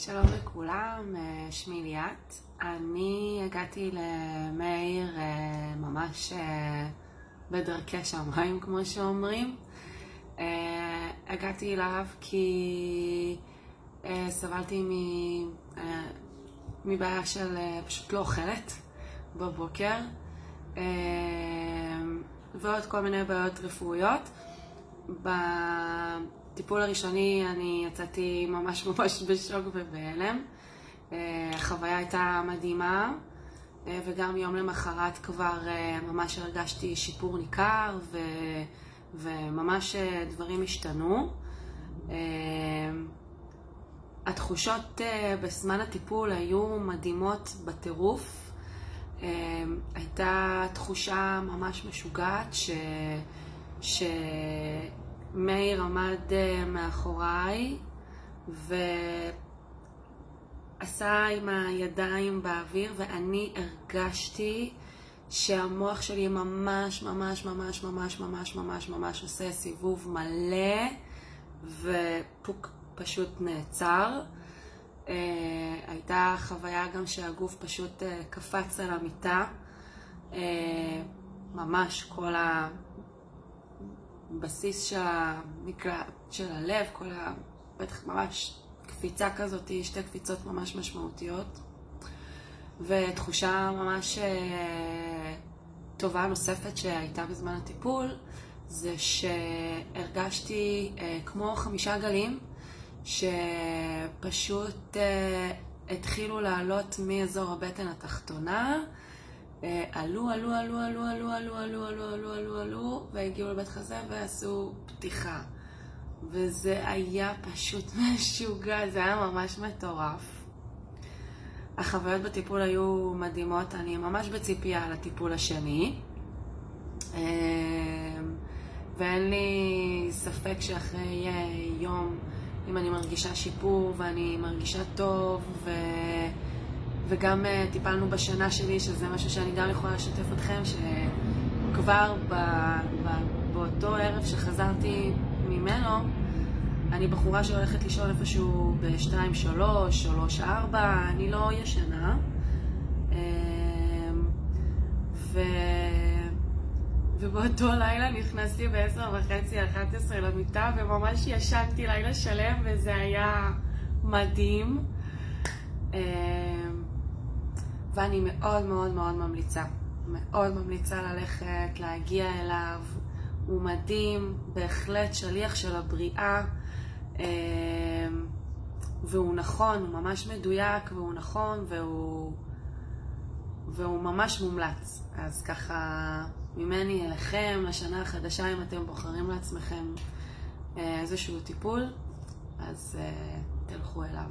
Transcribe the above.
שלום לכולם, שמי ליאת. אני הגעתי למאיר ממש בדרכי שמיים, כמו שאומרים. הגעתי אליו כי סבלתי מבעיה של פשוט לא אוכלת בבוקר, ועוד כל מיני בעיות רפואיות. בטיפול הראשוני אני יצאתי ממש בשוק ובהלם. החוויה הייתה מדהימה, וגם יום למחרת כבר ממש הרגשתי שיפור ניכר, וממש דברים השתנו. התחושות בזמן הטיפול היו מדהימות בטירוף. הייתה תחושה ממש משוגעת שמאיר עמד מאחוריי ועשה עם הידיים באוויר, ואני הרגשתי שהמוח שלי ממש ממש ממש ממש ממש ממש ממש עושה סיבוב מלא, ופוק פשוט נעצר. הייתה חוויה גם שהגוף פשוט קפץ על המיטה, ממש כל הבסיס של הלב, בטח ממש קפיצה כזאת, שתי קפיצות ממש משמעותיות. ותחושה ממש טובה נוספת שהייתה בזמן הטיפול, זה שהרגשתי כמו 5 גלים שפשוט התחילו לעלות מאזור הבטן התחתונה, עלו והגיעו לבית חזה ועשו פתיחה, וזה היה פשוט משוגע, זה היה ממש מטורף. החוויות בטיפול היו מדהימות, אני ממש בציפייה לטיפול השני, ואין לי ספק שאחרי יום, אם אני מרגישה שיפור ואני מרגישה טוב, וגם טיפלנו בשנה שלי, שזה משהו שאני גם יכולה לשתף אתכם, שכבר באותו ערב שחזרתי ממנו, אני בחורה שהולכת לישון איפשהו ב-2-3, 3-4, אני לא ישנה. ובאותו לילה נכנסתי ב-10:30, 11 למיטה, וממש ישנתי לילה שלם, וזה היה מדהים. ואני מאוד מאוד מאוד ממליצה ללכת, להגיע אליו. הוא מדהים, בהחלט שליח של הבריאה, והוא נכון, הוא ממש מדויק, והוא נכון, והוא ממש מומלץ. אז ככה ממני אליכם לשנה החדשה, אם אתם בוחרים לעצמכם איזשהו טיפול, אז תלכו אליו.